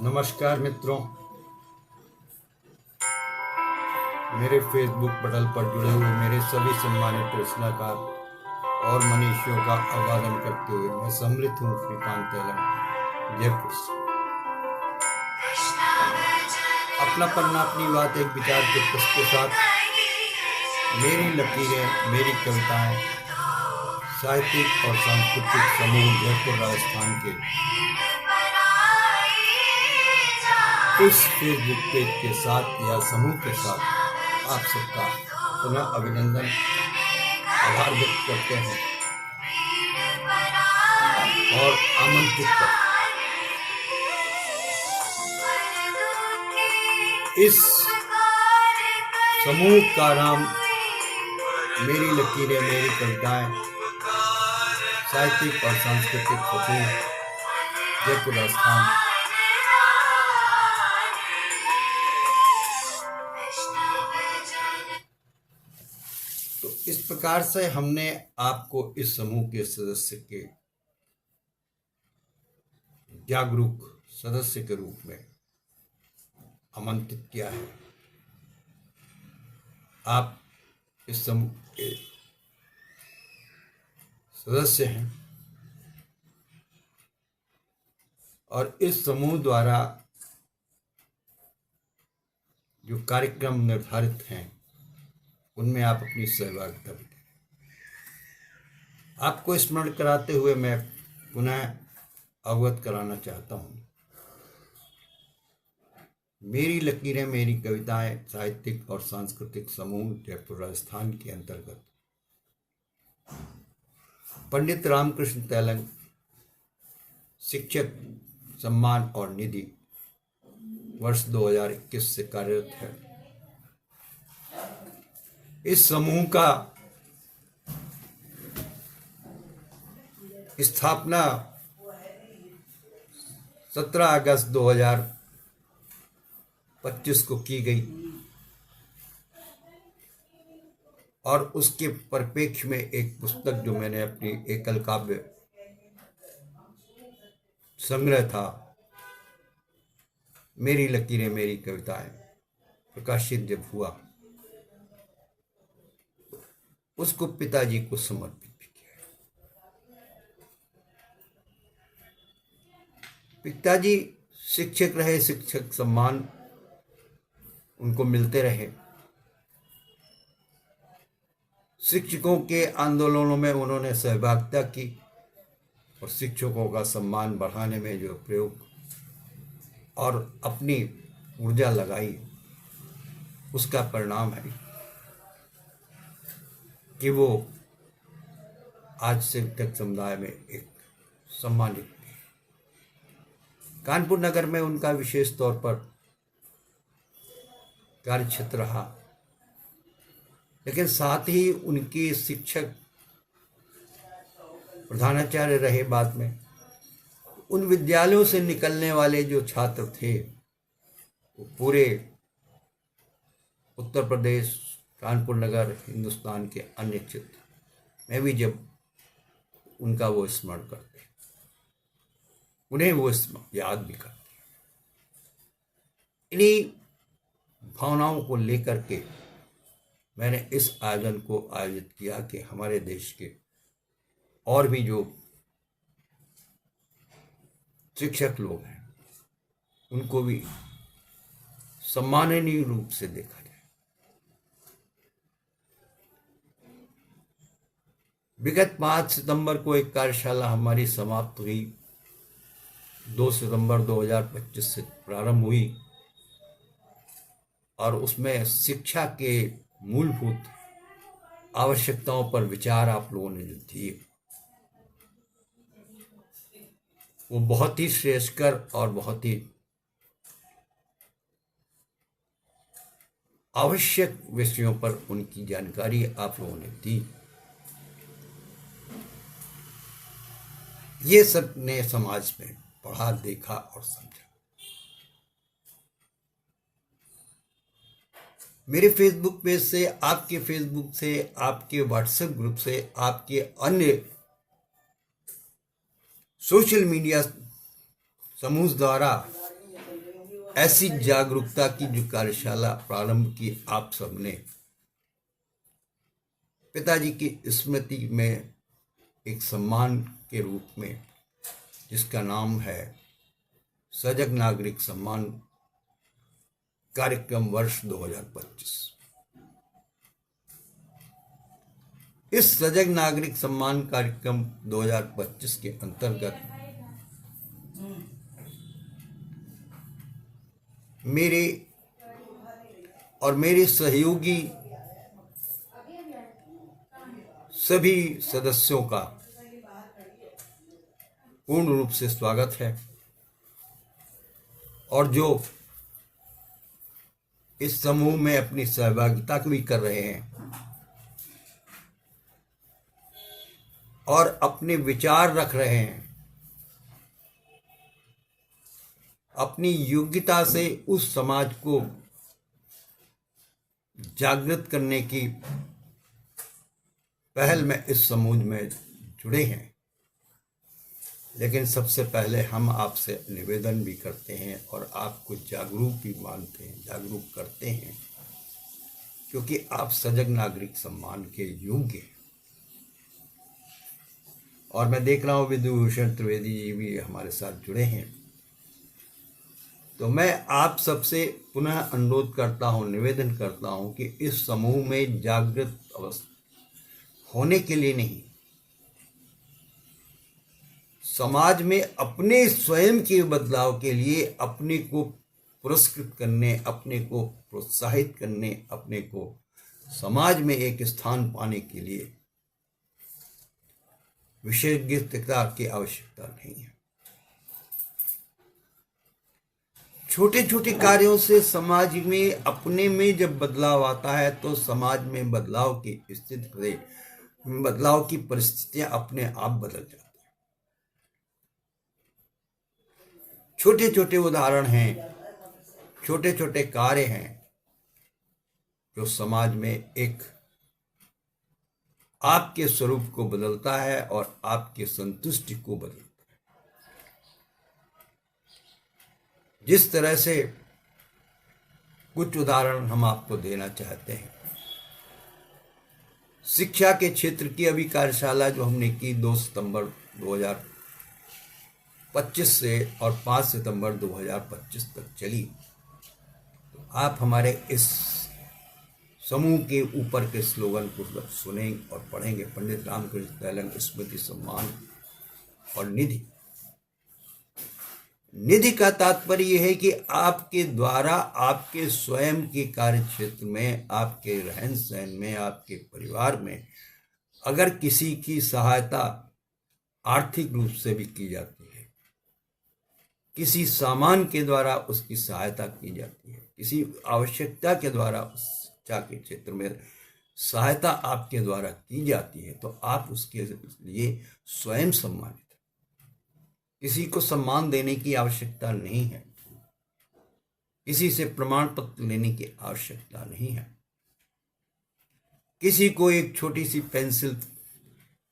नमस्कार मित्रों, मेरे फेसबुक पटल पर जुड़े हुए मेरे सभी सम्मानित रचनाकार और मनीषियों का अभिवादन करते हुए मैं सम्मिलित हूँ श्रीकांत तेलंग, जयपुर से। अपना पन्ना अपनी बात एक विचार के प्रश्न के साथ मेरी लकीरें मेरी कविताएं साहित्यिक और सांस्कृतिक समूह जयपुर राजस्थान के इस फेसबुक पेज के साथ या समूह के साथ आप सबका पुनः अभिनंदन आभार व्यक्त करते हैं और आमंत्रित करते हैं। इस समूह का नाम मेरी लकीरें मेरी कविताएं साहित्यिक और सांस्कृतिक समूह जयपुर राजस्थान। तो इस प्रकार से हमने आपको इस समूह के सदस्य के जागरूक सदस्य के रूप में आमंत्रित किया है। आप इस समूह के सदस्य हैं और इस समूह द्वारा जो कार्यक्रम निर्धारित हैं उनमें आप अपनी सहभागिता भी करें। आपको स्मरण कराते हुए मैं पुनः अवगत कराना चाहता हूँ, मेरी लकीरें मेरी कविताएं साहित्यिक और सांस्कृतिक समूह जयपुर राजस्थान के अंतर्गत पंडित रामकृष्ण तेलंग शिक्षक सम्मान और निधि वर्ष 2021 से कार्यरत है। इस समूह का स्थापना 17 अगस्त 2025 को की गई और उसके परिप्रेक्ष्य में एक पुस्तक जो मैंने अपनी एकल काव्य संग्रह था मेरी लकीरें मेरी कविताएं प्रकाशित जब हुआ उसको पिताजी को समर्पित भी किया। पिताजी शिक्षक रहे, शिक्षक सम्मान उनको मिलते रहे। शिक्षकों के आंदोलनों में उन्होंने सहभागिता की और शिक्षकों का सम्मान बढ़ाने में जो प्रयोग और अपनी ऊर्जा लगाई उसका परिणाम है कि वो आज शिक्षक समुदाय में एक सम्मानित है। कानपुर नगर में उनका विशेष तौर पर कार्य क्षेत्र रहा, लेकिन साथ ही उनके शिक्षक प्रधानाचार्य रहे। बाद में उन विद्यालयों से निकलने वाले जो छात्र थे वो पूरे उत्तर प्रदेश, कानपुर नगर, हिंदुस्तान के अन्य क्षेत्र में भी जब उनका वो स्मरण करते, उन्हें वो याद भी करते। इन्हीं भावनाओं को लेकर के मैंने इस आयोजन को आयोजित किया कि हमारे देश के और भी जो शिक्षक लोग हैं उनको भी सम्माननीय रूप से देखा जाए। विगत 5 सितंबर को एक कार्यशाला हमारी समाप्त हुई, 2 सितंबर 2025 से प्रारंभ हुई और उसमें शिक्षा के मूलभूत आवश्यकताओं पर विचार आप लोगों ने जो दिए वो बहुत ही श्रेयस्कर और बहुत ही आवश्यक विषयों पर उनकी जानकारी आप लोगों ने दी। ये सब ने समाज में पढ़ा, देखा और समझा। मेरे फेसबुक पेज से, आपके फेसबुक से, आपके व्हाट्सएप ग्रुप से, आपके अन्य सोशल मीडिया समूह द्वारा ऐसी जागरूकता की जो कार्यशाला प्रारंभ की आप सबने पिताजी की स्मृति में एक सम्मान के रूप में, जिसका नाम है सजग नागरिक सम्मान कार्यक्रम वर्ष 2025। इस सजग नागरिक सम्मान कार्यक्रम 2025 के अंतर्गत मेरे और मेरे सहयोगी सभी सदस्यों का पूर्ण रूप से स्वागत है, और जो इस समूह में अपनी सहभागिता भी कर रहे हैं और अपने विचार रख रहे हैं, अपनी योग्यता से उस समाज को जागृत करने की पहल में इस समूह में जुड़े हैं। लेकिन सबसे पहले हम आपसे निवेदन भी करते हैं और आपको जागरूक भी मानते हैं, जागरूक करते हैं, क्योंकि आप सजग नागरिक सम्मान के योग्य हैं। और मैं देख रहा हूँ विधुभूषण त्रिवेदी जी भी हमारे साथ जुड़े हैं। तो मैं आप सबसे पुनः अनुरोध करता हूँ, निवेदन करता हूँ कि इस समूह में जागृत अवस्था होने के लिए नहीं, समाज में अपने स्वयं के बदलाव के लिए, अपने को पुरस्कृत करने, अपने को प्रोत्साहित करने, अपने को समाज में एक स्थान पाने के लिए विशेषज्ञता की आवश्यकता नहीं है। छोटे छोटे कार्यों से समाज में अपने में जब बदलाव आता है तो समाज में बदलाव की स्थिति, बदलाव की परिस्थितियां अपने आप बदल जाती हैं। छोटे छोटे उदाहरण हैं, छोटे छोटे कार्य हैं जो समाज में एक आपके स्वरूप को बदलता है और आपके संतुष्टि को बदलता है। जिस तरह से कुछ उदाहरण हम आपको देना चाहते हैं। शिक्षा के क्षेत्र की अभी कार्यशाला जो हमने की 2 सितंबर 2025 से और 5 सितंबर 2025 तक चली, तो आप हमारे इस समूह के ऊपर के स्लोगन को सुनेंगे और पढ़ेंगे, पंडित रामकृष्ण तैलंग स्मृति सम्मान और निधि। निधि का तात्पर्य यह है कि आपके द्वारा, आपके स्वयं के कार्य क्षेत्र में, आपके रहन सहन में, आपके परिवार में अगर किसी की सहायता आर्थिक रूप से भी की जाती है, किसी सामान के द्वारा उसकी सहायता की जाती है, किसी आवश्यकता के द्वारा शिक्षा के क्षेत्र में सहायता आपके द्वारा की जाती है, तो आप उसके लिए स्वयं सम्मानित। किसी को सम्मान देने की आवश्यकता नहीं है, किसी से प्रमाण पत्र लेने की आवश्यकता नहीं है, किसी को एक छोटी सी पेंसिल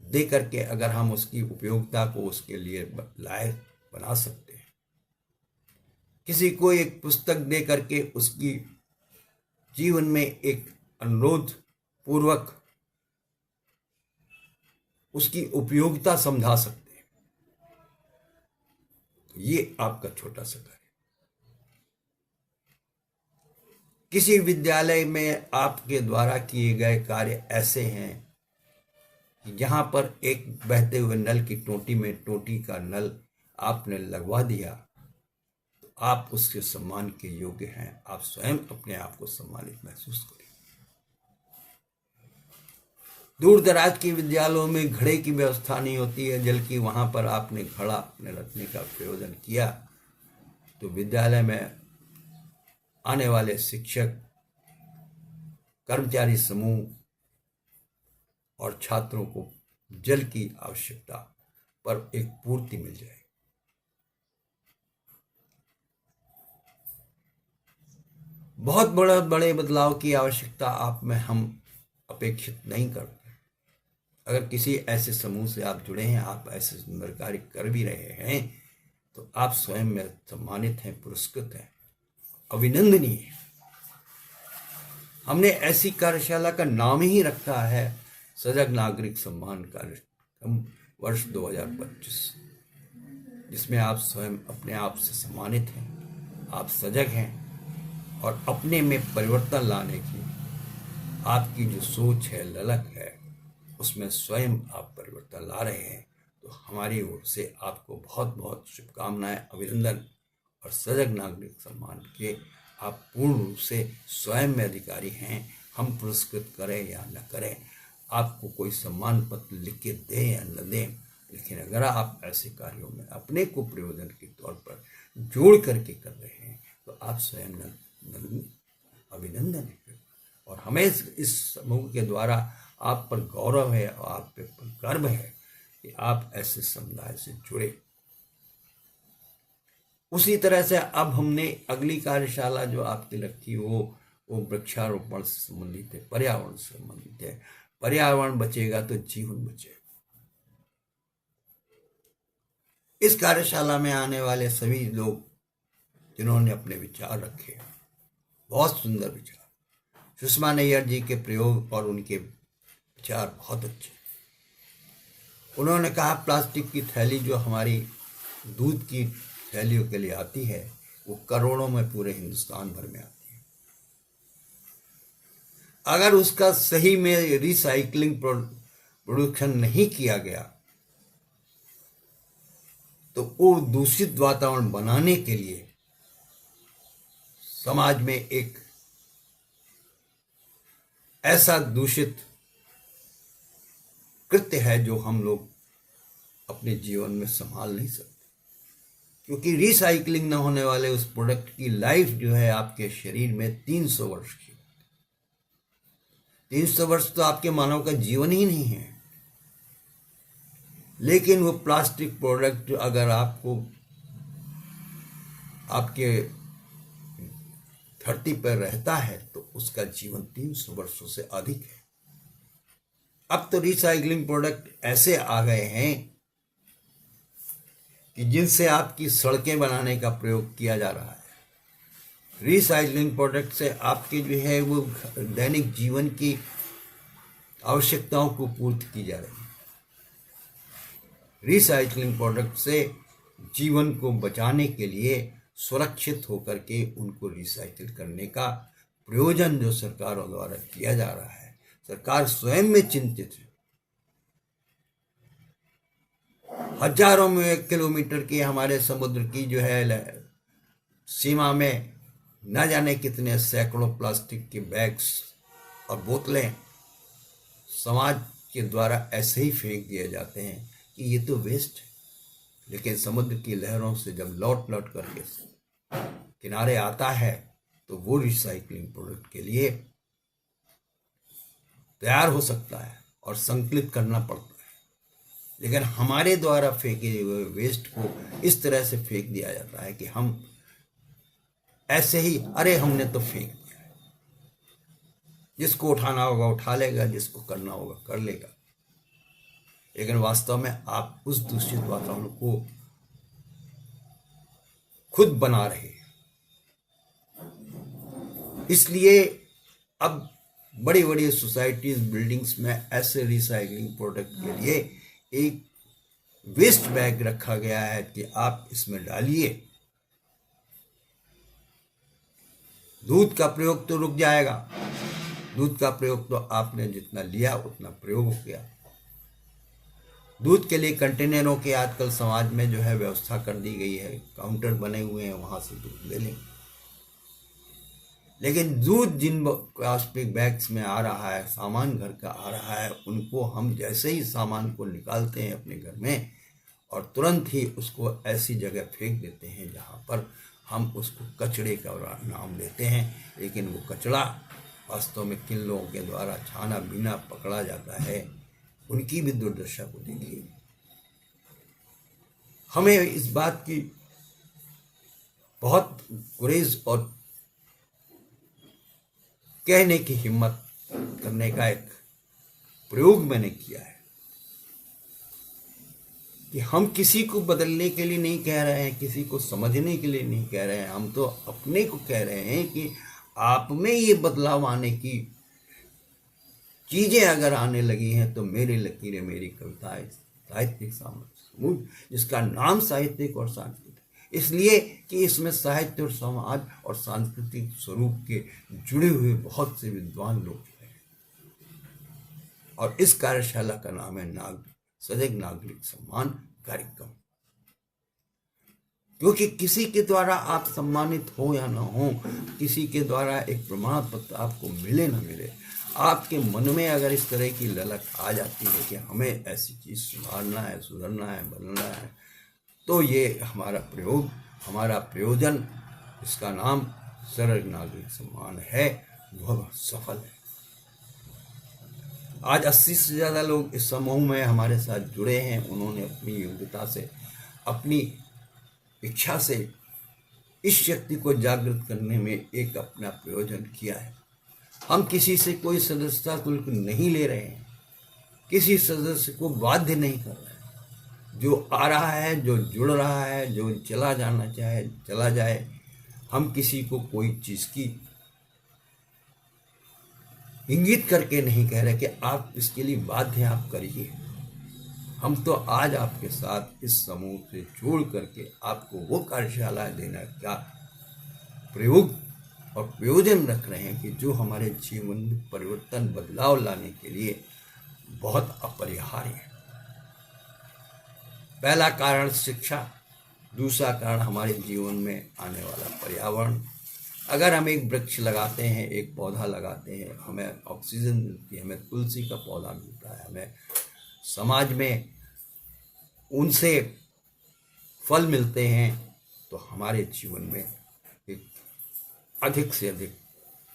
दे करके अगर हम उसकी उपयोगिता को उसके लिए लायक बना सकते हैं, किसी को एक पुस्तक दे करके उसकी जीवन में एक अनुरोध पूर्वक उसकी उपयोगिता समझा सकते हैं, ये आपका छोटा सा कार्य। किसी विद्यालय में आपके द्वारा किए गए कार्य ऐसे हैं कि जहां पर एक बहते हुए नल की टोटी में टोटी का नल आपने लगवा दिया, तो आप उसके सम्मान के योग्य हैं। आप स्वयं अपने आप को सम्मानित महसूस करें। दूर दराज के विद्यालयों में घड़े की व्यवस्था नहीं होती है जल की, वहां पर आपने घड़ा अपने रखने का प्रयोजन किया, तो विद्यालय में आने वाले शिक्षक, कर्मचारी समूह और छात्रों को जल की आवश्यकता पर एक पूर्ति मिल जाएगी। बहुत बड़े बदलाव की आवश्यकता आप में हम अपेक्षित नहीं करते। अगर किसी ऐसे समूह से आप जुड़े हैं, आप ऐसे सुंदर कार्य कर भी रहे हैं, तो आप स्वयं में सम्मानित हैं, पुरस्कृत हैं। अभिनंदनीय है। हमने ऐसी कार्यशाला का नाम ही रखा है सजग नागरिक सम्मान कार्यक्रम वर्ष 2025, जिसमें आप स्वयं अपने आप से सम्मानित हैं, आप सजग हैं और अपने में परिवर्तन लाने की आपकी जो सोच है, ललक है, उसमें स्वयं आप परिवर्तन ला रहे हैं। तो हमारी ओर से आपको बहुत बहुत शुभकामनाएं, अभिनंदन। और सजग नागरिक सम्मान के आप पूर्ण रूप से स्वयं में अधिकारी हैं। हम पुरस्कृत करें या न करें, आपको कोई सम्मान पत्र लिख के दें या न दें, लेकिन अगर आप ऐसे कार्यों में अपने को प्रयोजन के तौर पर जोड़ करके कर रहे हैं तो आप स्वयं अभिनंदन है। और हमें इस समूह के द्वारा आप पर गौरव है और आप पर गर्व है कि आप ऐसे समुदाय से जुड़े। उसी तरह से अब हमने अगली कार्यशाला जो आपकी रखी वो वृक्षारोपण से संबंधित है, पर्यावरण से संबंधित है। पर्यावरण बचेगा तो जीवन बचेगा। इस कार्यशाला में आने वाले सभी लोग जिन्होंने अपने विचार रखे, बहुत सुंदर विचार, सुषमा नैयर जी के प्रयोग और उनके विचार बहुत अच्छे। उन्होंने कहा प्लास्टिक की थैली जो हमारी दूध की थैलियों के लिए आती है वो करोड़ों में पूरे हिंदुस्तान भर में आती है। अगर उसका सही में रिसाइकलिंग प्रोडक्शन नहीं किया गया तो वो दूषित वातावरण बनाने के लिए समाज में एक ऐसा दूषित कृत्य है जो हम लोग अपने जीवन में संभाल नहीं सकते, क्योंकि रिसाइकलिंग न होने वाले उस प्रोडक्ट की लाइफ जो है आपके शरीर में 300 वर्ष की। 300 वर्ष तो आपके मानव का जीवन ही नहीं है। लेकिन वो प्लास्टिक प्रोडक्ट अगर आपको आपके धरती पर रहता है तो उसका जीवन 300 वर्षों से अधिक है। अब तो रिसाइकलिंग प्रोडक्ट ऐसे आ गए हैं कि जिनसे आपकी सड़कें बनाने का प्रयोग किया जा रहा है। रिसाइकलिंग प्रोडक्ट से आपके जो है वो दैनिक जीवन की आवश्यकताओं को पूर्ति की जा रही है। रिसाइकलिंग प्रोडक्ट से जीवन को बचाने के लिए सुरक्षित होकर के उनको रिसाइकिल करने का प्रयोजन जो सरकारों द्वारा किया जा रहा है, सरकार स्वयं में चिंतित है। हजारों में किलोमीटर की हमारे समुद्र की जो है सीमा में न जाने कितने सैकड़ों प्लास्टिक के बैग्स और बोतलें समाज के द्वारा ऐसे ही फेंक दिए जाते हैं कि ये तो वेस्ट है। लेकिन समुद्र की लहरों से जब लौट करके किनारे आता है तो वो रिसाइकलिंग प्रोडक्ट के लिए तैयार हो सकता है और संकलित करना पड़ता है। लेकिन हमारे द्वारा फेंके हुए वेस्ट को इस तरह से फेंक दिया जाता है कि हम ऐसे ही अरे हमने तो फेंक दिया है। जिसको उठाना होगा उठा लेगा, जिसको करना होगा कर लेगा। लेकिन वास्तव में आप उस दूषित वातावरण को खुद बना रहे हैं। इसलिए अब बड़ी बड़ी सोसाइटीज, बिल्डिंग्स में ऐसे रिसाइकलिंग प्रोडक्ट के लिए एक वेस्ट बैग रखा गया है कि आप इसमें डालिए। दूध का प्रयोग तो रुक जाएगा, दूध का प्रयोग तो आपने जितना लिया उतना प्रयोग हो गया। दूध के लिए कंटेनरों की आजकल समाज में जो है व्यवस्था कर दी गई है, काउंटर बने हुए हैं, वहां से दूध ले लें। लेकिन दूध जिन प्लास्टिक बैग्स में आ रहा है, सामान घर का आ रहा है, उनको हम जैसे ही सामान को निकालते हैं अपने घर में और तुरंत ही उसको ऐसी जगह फेंक देते हैं जहां पर हम उसको कचड़े का नाम देते हैं। लेकिन वो कचड़ा वास्तव में किन लोगों के द्वारा छाना बीना पकड़ा जाता है, उनकी भी दुर्दशा को देखिए। हमें इस बात की बहुत गुरेज और कहने की हिम्मत करने का एक प्रयोग मैंने किया है कि हम किसी को बदलने के लिए नहीं कह रहे हैं, किसी को समझने के लिए नहीं कह रहे हैं, हम तो अपने को कह रहे हैं कि आप में ये बदलाव आने की चीज़ें अगर आने लगी हैं तो मेरी लकीरें, मेरी कविताएं साहित्यिक समूह, जिसका नाम साहित्यिक और सांस्कृतिक, इसलिए कि इसमें साहित्य और समाज और सांस्कृतिक स्वरूप के जुड़े हुए बहुत से विद्वान लोग हैं। और इस कार्यशाला का नाम है सजग नागरिक सम्मान कार्यक्रम। क्योंकि किसी के द्वारा आप सम्मानित हो या ना हो, किसी के द्वारा एक प्रमाण पत्र आपको मिले ना मिले, आपके मन में अगर इस तरह की ललक आ जाती है कि हमें ऐसी चीज़ सुधारना है, सुधरना है, बदलना है, तो ये हमारा प्रयोग, हमारा प्रयोजन, इसका नाम सजग नागरिक सम्मान है, वह सफल है। आज 80 से ज़्यादा लोग इस समूह में हमारे साथ जुड़े हैं। उन्होंने अपनी योग्यता से, अपनी इच्छा से इस शक्ति को जागृत करने में एक अपना प्रयोजन किया है। हम किसी से कोई सदस्यता शुल्क नहीं ले रहे हैं, किसी सदस्य को बाध्य नहीं कर रहे हैं। जो आ रहा है, जो जुड़ रहा है, जो चला जाना चाहे चला जाए। हम किसी को कोई चीज़ की इंगित करके नहीं कह रहे कि आप इसके लिए बाध्य हैं, आप करिए। हम तो आज आपके साथ इस समूह से जोड़ करके आपको वो कार्यशाला देने का प्रयोग और प्रयोजन रख रहे हैं कि जो हमारे जीवन में परिवर्तन, बदलाव लाने के लिए बहुत अपरिहार्य है। पहला कारण शिक्षा, दूसरा कारण हमारे जीवन में आने वाला पर्यावरण। अगर हम एक वृक्ष लगाते हैं, एक पौधा लगाते हैं, हमें ऑक्सीजन मिलती है, हमें तुलसी का पौधा मिलता है, हमें समाज में उनसे फल मिलते हैं, तो हमारे जीवन में एक अधिक से अधिक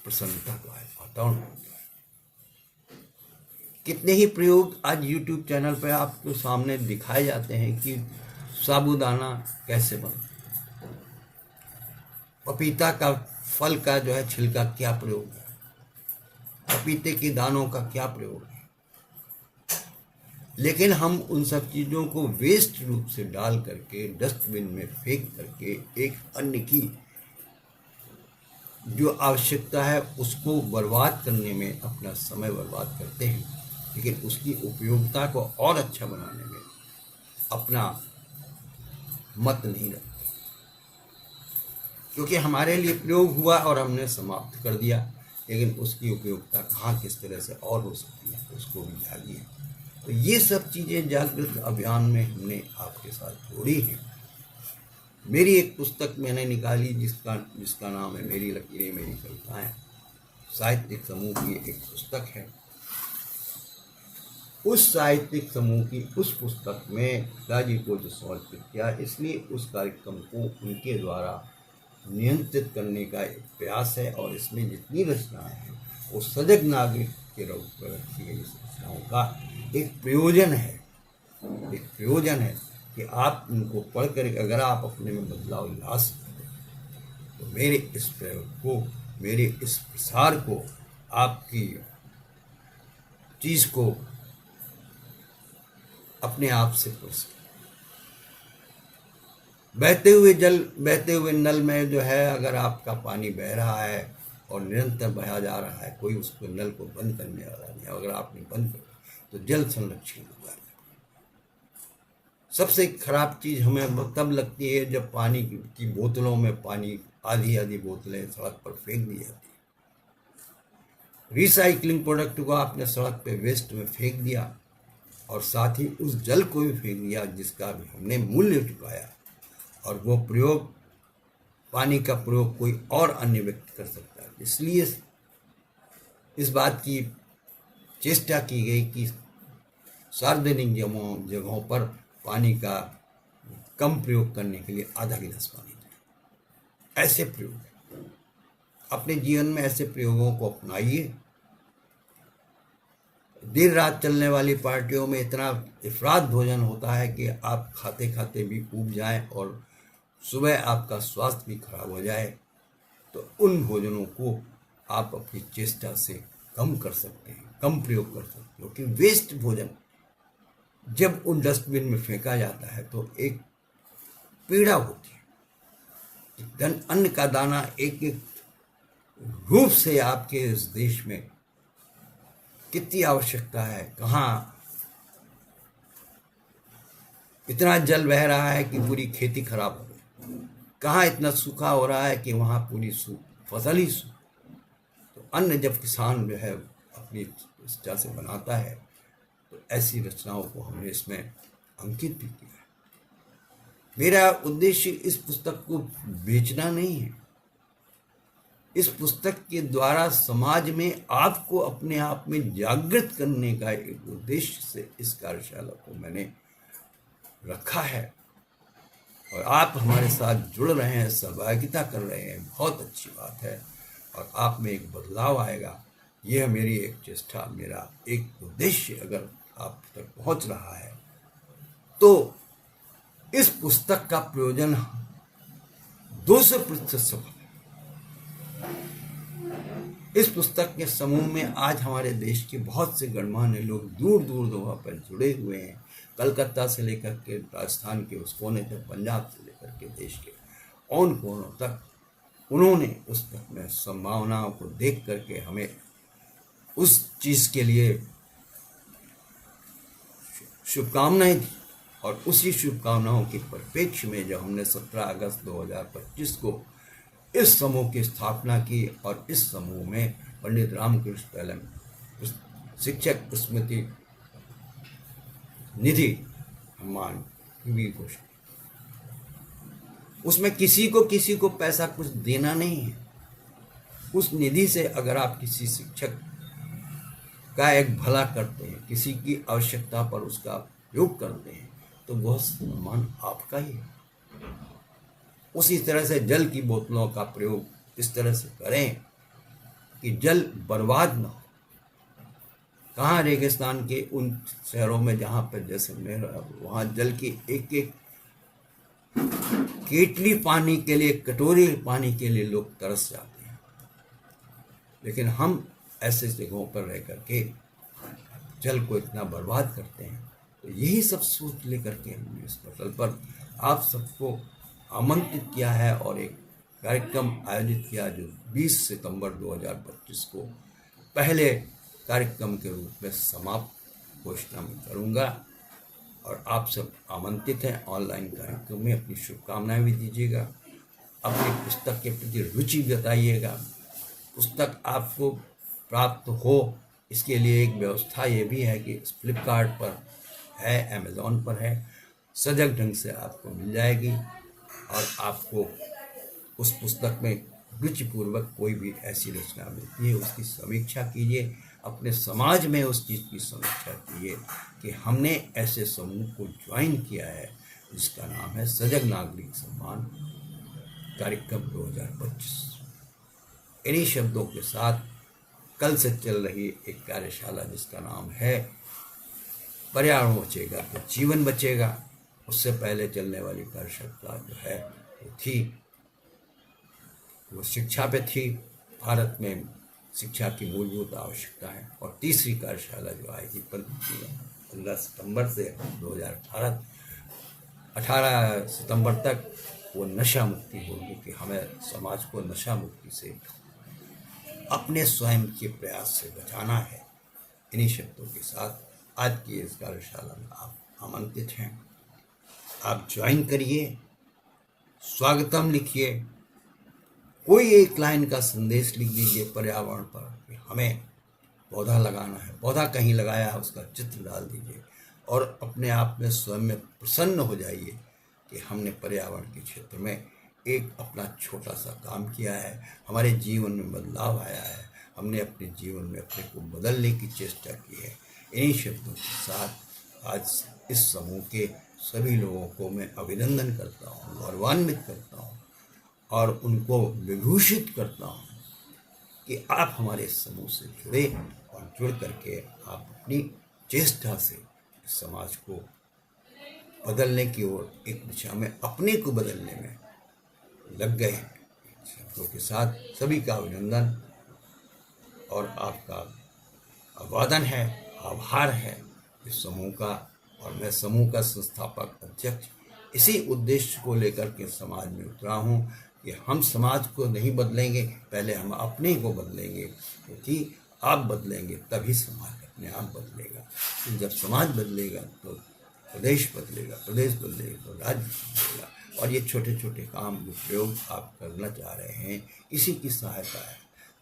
प्रसन्नता का वातावरण होता है। कितने ही प्रयोग आज YouTube चैनल पर आपके सामने दिखाए जाते हैं कि साबूदाना कैसे बनता, पपीता का फल का जो है छिलका क्या प्रयोग है, पपीते के दानों का क्या प्रयोग है। लेकिन हम उन सब चीज़ों को वेस्ट रूप से डाल करके, डस्टबिन में फेंक करके, एक अन्य की जो आवश्यकता है उसको बर्बाद करने में अपना समय बर्बाद करते हैं, लेकिन उसकी उपयोगिता को और अच्छा बनाने में अपना मत नहीं रखते। क्योंकि हमारे लिए प्रयोग हुआ और हमने समाप्त कर दिया, लेकिन उसकी उपयोगिता कहाँ किस तरह से और हो सकती है उसको भी जानिए। तो ये सब चीज़ें जागृत अभियान में हमने आपके साथ जोड़ी हैं। मेरी एक पुस्तक मैंने निकाली जिसका नाम है मेरी लकीरें, मेरी कविताएं, साहित्यिक समूह की एक पुस्तक है। उस साहित्यिक समूह की उस पुस्तक में पिताजी को जो समर्पित किया, इसलिए उस कार्यक्रम को उनके द्वारा नियंत्रित करने का एक प्रयास है। और इसमें जितनी रचनाएं हैं वो सजग नागरिक के रूप में रखी गई रचनाओं का एक प्रयोजन है, एक प्रयोजन है कि आप उनको पढ़कर अगर आप अपने में बदलाव ला सकते हैं तो मेरे इस प्रयोग को, मेरे इस प्रसार को, आपकी चीज़ को अपने आप से पुरस्कार। बहते हुए नल में जो है, अगर आपका पानी बह रहा है और निरंतर बहा जा रहा है, कोई उसको नल को बंद करने वाला नहीं, अगर आपने बंद कर तो जल संरक्षण होगा। सबसे खराब चीज़ हमें तब लगती है जब पानी की बोतलों में पानी, आधी बोतलें सड़क पर फेंक दी जाती है। रिसाइकलिंग प्रोडक्ट को आपने सड़क पे वेस्ट में फेंक दिया और साथ ही उस जल को भी फेंक दिया जिसका भी हमने मूल्य चुकाया। और वो प्रयोग, पानी का प्रयोग कोई और अन्य व्यक्ति कर सकता है। इसलिए इस बात की चेष्टा की गई कि सार्वजनिक जगहों पर पानी का कम प्रयोग करने के लिए आधा गिलास पानी दें। ऐसे प्रयोग अपने जीवन में, ऐसे प्रयोगों को अपनाइए। देर रात चलने वाली पार्टियों में इतना इफरात भोजन होता है कि आप खाते खाते भी ऊब जाएं और सुबह आपका स्वास्थ्य भी खराब हो जाए। तो उन भोजनों को आप अपनी चेष्टा से कम कर सकते हैं, कम प्रयोग कर सकते हो। कि वेस्ट भोजन जब उन डस्टबिन में फेंका जाता है तो एक पीड़ा होती है। अन्न का दाना एक एक रूप से आपके इस देश में कितनी आवश्यकता है, कहाँ इतना जल बह रहा है कि पूरी खेती खराब हो गई, कहाँ इतना सूखा हो रहा है कि वहाँ पूरी फसल ही सूख। तो अन्न जब किसान जो है अपनी इच्छा से बनाता है तो ऐसी रचनाओं को हमने इसमें अंकित भी किया है। मेरा उद्देश्य इस पुस्तक को बेचना नहीं है, इस पुस्तक के द्वारा समाज में आपको अपने आप में जागृत करने का एक उद्देश्य से इस कार्यशाला को मैंने रखा है। और आप हमारे साथ जुड़ रहे हैं, सहभागिता कर रहे हैं, बहुत अच्छी बात है। और आप में एक बदलाव आएगा, यह मेरी एक चेष्टा, मेरा एक उद्देश्य अगर आप तक पहुंच रहा है तो इस पुस्तक का प्रयोजन 200% सफल है। इस पुस्तक के समूह में आज हमारे देश के बहुत से गणमान्य लोग दूर दूर वहाँ पर जुड़े हुए हैं। कलकत्ता से लेकर के राजस्थान के उस कोने तक, पंजाब से लेकर के देश के औन कोनों तक, उन्होंने पुस्तक में संभावनाओं को देख करके हमें उस चीज़ के लिए शुभकामनाएं दी। और उसी शुभकामनाओं के परिप्रेक्ष्य में जब हमने 17 अगस्त 2025 को इस समूह की स्थापना की और इस समूह में पंडित रामकृष्ण पहले शिक्षक स्मृति निधि सम्मान की भी घोषणा, उसमें किसी को पैसा कुछ देना नहीं है। उस निधि से अगर आप किसी शिक्षक का एक भला करते हैं, किसी की आवश्यकता पर उसका उपयोग करते हैं, तो वह सम्मान आपका ही है। उसी तरह से जल की बोतलों का प्रयोग इस तरह से करें कि जल बर्बाद न हो। कहाँ रेगिस्तान के उन शहरों में जहाँ पर जैसे मेरा, वहाँ जल की एक एक केटली पानी के लिए, कटोरी पानी के लिए लोग तरस जाते हैं। लेकिन हम ऐसे जगहों पर रह करके जल को इतना बर्बाद करते हैं। तो यही सब सोच लेकर के हमने इस पटल पर आप सबको आमंत्रित किया है और एक कार्यक्रम आयोजित किया जो 20 सितंबर 2025 को पहले कार्यक्रम के रूप में समाप्त घोषणा में करूँगा। और आप सब आमंत्रित हैं। ऑनलाइन कार्यक्रम में अपनी शुभकामनाएं भी दीजिएगा, अपनी पुस्तक के प्रति रुचि बताइएगा। पुस्तक आपको प्राप्त हो इसके लिए एक व्यवस्था ये भी है कि फ्लिपकार्ट पर है, अमेज़ॉन पर है, सजग ढंग से आपको मिल जाएगी। और आपको उस पुस्तक में रुचिपूर्वक कोई भी ऐसी रचना मिलती है उसकी समीक्षा कीजिए, अपने समाज में उस चीज़ की समीक्षा कीजिए कि हमने ऐसे समूह को ज्वाइन किया है जिसका नाम है सजग नागरिक सम्मान कार्यक्रम 2025। इन्हीं शब्दों के साथ कल से चल रही एक कार्यशाला जिसका नाम है पर्यावरण बचेगा तो जीवन बचेगा, उससे पहले चलने वाली कार्यशाला जो है वो शिक्षा पे थी। भारत में शिक्षा की मूलभूत आवश्यकता है। और तीसरी कार्यशाला जो आएगी 15 सितंबर से 18 सितंबर तक वो नशा मुक्ति होगी कि हमें समाज को नशा मुक्ति से अपने स्वयं के प्रयास से बचाना है। इन्हीं शब्दों के साथ आज की इस कार्यशाला में आप आमंत्रित हैं। आप ज्वाइन करिए, स्वागतम लिखिए, कोई एक लाइन का संदेश लिख दीजिए पर्यावरण पर कि हमें पौधा लगाना है, पौधा कहीं लगाया है उसका चित्र डाल दीजिए और अपने आप में स्वयं में प्रसन्न हो जाइए कि हमने पर्यावरण के क्षेत्र में एक अपना छोटा सा काम किया है, हमारे जीवन में बदलाव आया है, हमने अपने जीवन में अपने को बदलने की चेष्टा की है। इन्हीं शब्दों के साथ आज इस समूह के सभी लोगों को मैं अभिनंदन करता हूँ, गौरवान्वित करता हूँ और उनको विभूषित करता हूँ कि आप हमारे समूह से जुड़े और जुड़ करके आप अपनी चेष्टा से समाज को बदलने की ओर एक दिशा में अपने को बदलने में लग गए हैं। शब्दों के साथ सभी का अभिनंदन और आपका अभिवादन है, आभार है इस समूह का और मैं समूह का संस्थापक अध्यक्ष इसी उद्देश्य को लेकर के समाज में उतरा हूँ कि हम समाज को नहीं बदलेंगे, पहले हम अपने को बदलेंगे, क्योंकि आप बदलेंगे तभी समाज अपने आप बदलेगा। तो जब समाज बदलेगा तो प्रदेश बदलेगा, प्रदेश बदलेगा तो राज्य बदलेगा। और ये छोटे छोटे काम जो प्रयोग आप करना चाह रहे हैं, इसी की सहायता है।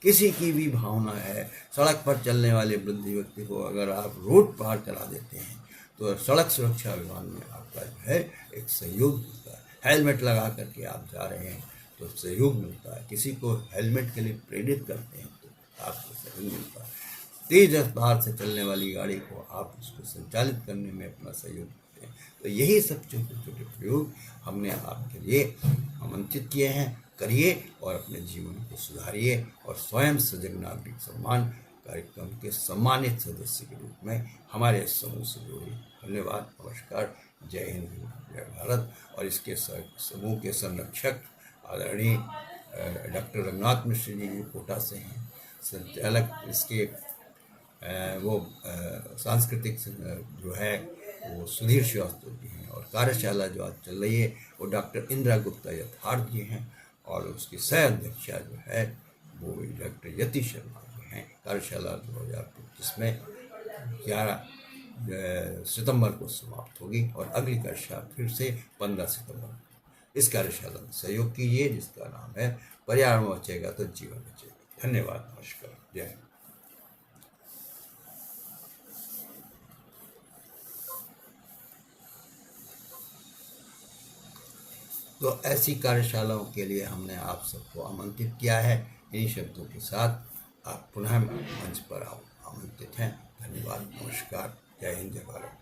किसी की भी भावना है, सड़क पर चलने वाले वृद्ध व्यक्ति को अगर आप रोड पार करा देते हैं तो सड़क सुरक्षा अभियान में आपका जो है एक सहयोग मिलता है। हेलमेट लगा करके आप जा रहे हैं तो सहयोग मिलता है, किसी को हेलमेट के लिए प्रेरित करते हैं तो आपको सहयोग मिलता है। तेज रफ्तार से चलने वाली गाड़ी को आप उसको संचालित करने में अपना सहयोग देते हैं। तो यही सब छोटे छोटे प्रयोग हमने आपके लिए आमंत्रित किए हैं। करिए और अपने जीवन को सुधारिए और स्वयं सजग नागरिक सम्मान कार्यक्रम के सम्मानित सदस्य के रूप में हमारे समूह से जुड़िए। धन्यवाद, नमस्कार, जय हिंद, जय भारत। और इसके समूह के संरक्षक आदरणीय डॉक्टर रंगनाथ मिश्र जी कोटा से हैं। संचालक इसके वो सांस्कृतिक जो है वो सुधीर श्रीवास्तव जी हैं। और कार्यशाला जो आज चल रही है वो डॉक्टर इंदिरा गुप्ता यथार्थ जी हैं। और उसकी सह अध्यक्षा जो है वो डॉक्टर यति शर्मा जी हैं। कार्यशाला 2025 में 11 सितंबर को समाप्त होगी और अगली कार्यशाला फिर से 15 सितंबर को। इस कार्यशाला में सहयोग कीजिए जिसका नाम है पर्यावरण बचेगा तो जीवन बचेगा। धन्यवाद, नमस्कार, जय हिंद। तो ऐसी कार्यशालाओं के लिए हमने आप सबको आमंत्रित किया है। इन्हीं शब्दों के साथ आप पुनः मंच पर आमंत्रित हैं। धन्यवाद, नमस्कार, जय हिंद, जय भारत।